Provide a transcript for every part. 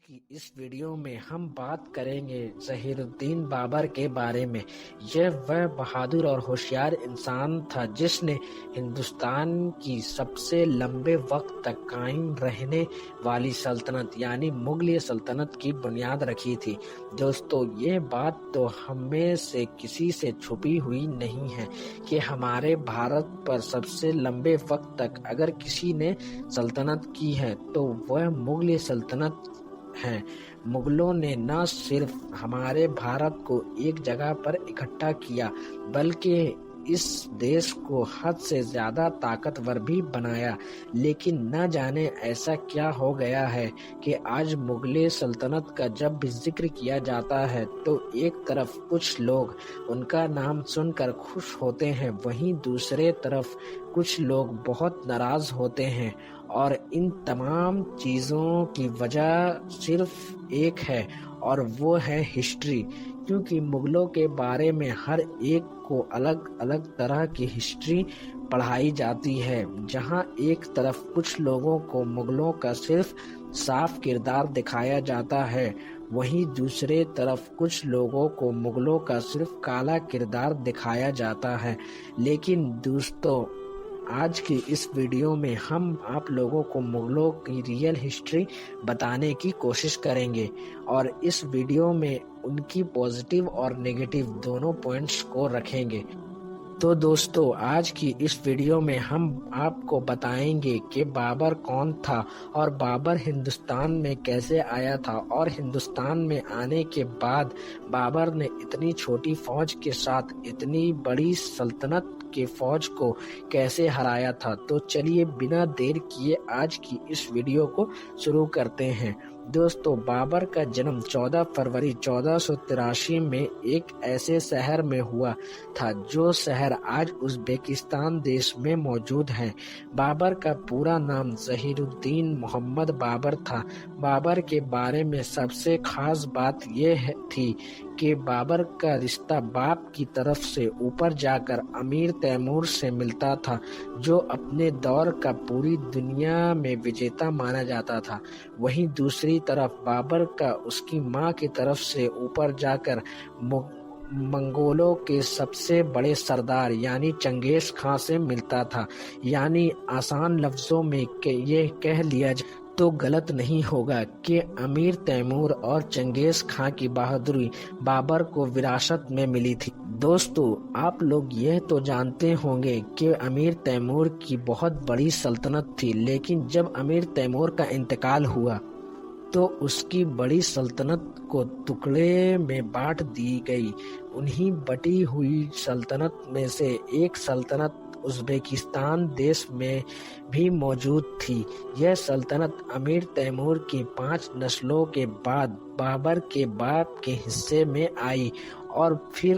کی اس ویڈیو میں ہم بات کریں گے ظہیر الدین بابر کے بارے میں۔ یہ وہ بہادر اور ہوشیار انسان تھا جس نے ہندوستان کی سب سے لمبے وقت تک قائم رہنے والی سلطنت یعنی مغلیہ سلطنت کی بنیاد رکھی تھی۔ دوستو، یہ بات تو ہم میں سے کسی سے چھپی ہوئی نہیں ہے کہ ہمارے بھارت پر سب سے لمبے وقت تک اگر کسی نے سلطنت کی ہے تو وہ مغلیہ سلطنت ہے۔ مغلوں نے نہ صرف ہمارے بھارت کو ایک جگہ پر اکٹھا کیا بلکہ اس دیش کو حد سے زیادہ طاقتور بھی بنایا، لیکن نہ جانے ایسا کیا ہو گیا ہے کہ آج مغلیہ سلطنت کا جب بھی ذکر کیا جاتا ہے تو ایک طرف کچھ لوگ ان کا نام سن کر خوش ہوتے ہیں، وہیں دوسرے طرف کچھ لوگ بہت ناراض ہوتے ہیں، اور ان تمام چیزوں کی وجہ صرف ایک ہے اور وہ ہے ہسٹری، کیونکہ مغلوں کے بارے میں ہر ایک کو الگ الگ طرح کی ہسٹری پڑھائی جاتی ہے۔ جہاں ایک طرف کچھ لوگوں کو مغلوں کا صرف صاف کردار دکھایا جاتا ہے، وہیں دوسرے طرف کچھ لوگوں کو مغلوں کا صرف کالا کردار دکھایا جاتا ہے۔ لیکن دوستو، آج کی اس ویڈیو میں ہم آپ لوگوں کو مغلوں کی ریئل ہسٹری بتانے کی کوشش کریں گے، اور اس ویڈیو میں ان کی پازیٹیو اور نیگیٹو دونوں پوائنٹس کو رکھیں گے۔ تو دوستو، آج کی اس ویڈیو میں ہم آپ کو بتائیں گے کہ بابر کون تھا اور بابر ہندوستان میں کیسے آیا تھا، اور ہندوستان میں آنے کے بعد بابر نے اتنی چھوٹی فوج کے ساتھ اتنی بڑی سلطنت کے فوج کو کیسے ہرایا تھا۔ تو چلیے بنا دیر کیے آج کی اس ویڈیو کو شروع کرتے ہیں۔ دوستو، بابر کا جنم 14 فروری 1483 میں ایک ایسے شہر میں ہوا تھا جو شہر آج ازبکستان دیش میں موجود ہے۔ بابر کا پورا نام ظہیر الدین محمد بابر تھا۔ بابر کے بارے میں سب سے خاص بات یہ تھی کہ بابر کا رشتہ باپ کی طرف سے اوپر جا کر امیر تیمور سے ملتا تھا، جو اپنے دور کا پوری دنیا میں وجیتا مانا جاتا تھا۔ وہیں دوسری طرف بابر کا اس کی ماں کی طرف سے اوپر جا کر منگولوں کے سب سے بڑے سردار یعنی چنگیز خان سے ملتا تھا۔ یعنی آسان لفظوں میں یہ کہہ لیا جائے تو غلط نہیں ہوگا کہ امیر تیمور اور چنگیز خان کی بہادری بابر کو وراثت میں ملی تھی۔ دوستو، آپ لوگ یہ تو جانتے ہوں گے کہ امیر تیمور کی بہت بڑی سلطنت تھی، لیکن جب امیر تیمور کا انتقال ہوا تو اس کی بڑی سلطنت کو ٹکڑے میں بانٹ دی گئی۔ انہی بٹی ہوئی سلطنت میں سے ایک سلطنت ازبکستان دیش میں بھی موجود تھی۔ یہ سلطنت امیر تیمور کی 5 نسلوں کے بعد بابر کے باپ کے حصے میں آئی، اور پھر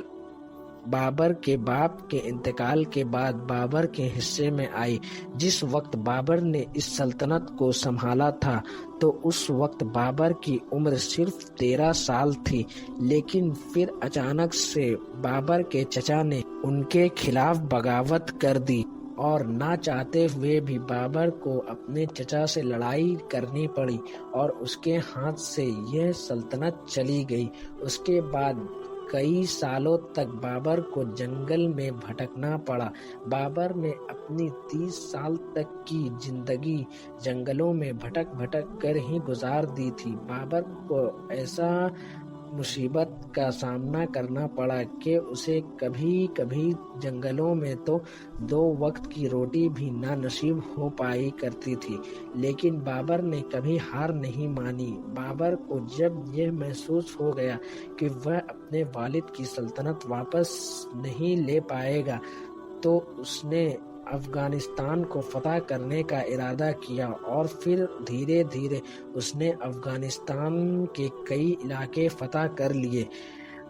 بابر کے باپ کے انتقال کے بعد بابر کے حصے میں آئی۔ جس وقت بابر نے اس سلطنت کو سنبھالا تھا تو اس وقت بابر کی عمر صرف 13 سال تھی، لیکن پھر اچانک سے بابر کے چچا نے ان کے خلاف بغاوت کر دی، اور نہ چاہتے ہوئے بھی بابر کو اپنے چچا سے لڑائی کرنی پڑی اور اس کے ہاتھ سے یہ سلطنت چلی گئی۔ اس کے بعد کئی سالوں تک بابر کو جنگل میں بھٹکنا پڑا۔ بابر نے اپنی 30 سال تک کی زندگی جنگلوں میں بھٹک بھٹک کر ہی گزار دی تھی۔ بابر کو ایسا مصیبت کا سامنا کرنا پڑا کہ اسے کبھی کبھی جنگلوں میں تو 2 وقت کی روٹی بھی نہ نصیب ہو پائی کرتی تھی، لیکن بابر نے کبھی ہار نہیں مانی۔ بابر کو جب یہ محسوس ہو گیا کہ وہ اپنے والد کی سلطنت واپس نہیں لے پائے گا تو اس نے افغانستان کو فتح کرنے کا ارادہ کیا، اور پھر دھیرے دھیرے اس نے افغانستان کے کئی علاقے فتح کر لیے۔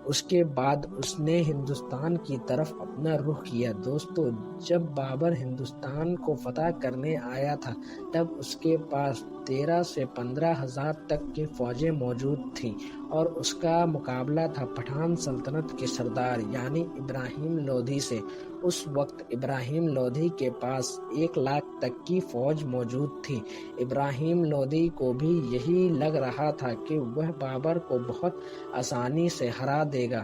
اس کے بعد اس نے ہندوستان کی طرف اپنا رخ کیا۔ دوستو، جب بابر ہندوستان کو فتح کرنے آیا تھا تب اس کے پاس 13 سے 15,000 تک کی فوجیں موجود تھیں اور اس کا مقابلہ تھا پٹھان سلطنت کے سردار یعنی ابراہیم لودھی سے۔ اس وقت ابراہیم لودھی کے پاس 1 لاکھ تک کی فوج موجود تھی۔ ابراہیم لودھی کو بھی یہی لگ رہا تھا کہ وہ بابر کو بہت آسانی سے ہرا دے گا،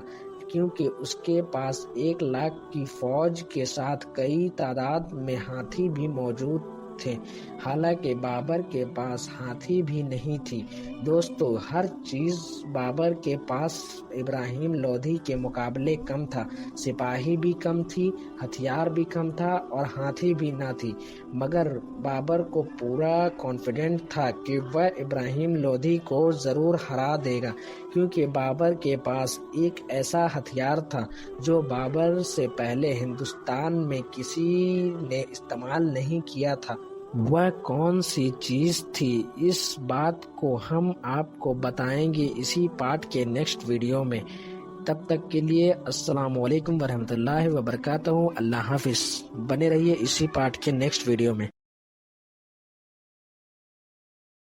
کیونکہ اس کے پاس 1 لاکھ کی فوج کے ساتھ کئی تعداد میں ہاتھی بھی موجود تھے، حالانکہ بابر کے پاس ہاتھی بھی نہیں تھی۔ دوستو، ہر چیز بابر کے پاس ابراہیم لودھی کے مقابلے کم تھا۔ سپاہی بھی کم تھی، ہتھیار بھی کم تھا اور ہاتھی بھی نہ تھی، مگر بابر کو پورا کانفیڈنٹ تھا کہ وہ ابراہیم لودھی کو ضرور ہرا دے گا، کیونکہ بابر کے پاس ایک ایسا ہتھیار تھا جو بابر سے پہلے ہندوستان میں کسی نے استعمال نہیں کیا تھا۔ وہ کون سی چیز تھی؟ اس بات کو ہم آپ کو بتائیں گے اسی پارٹ کے نیکسٹ ویڈیو میں۔ تب تک کے لیے السلام علیکم ورحمۃ اللہ وبرکاتہ۔ اللہ حافظ۔ بنے رہیے اسی پارٹ کے نیکسٹ ویڈیو میں۔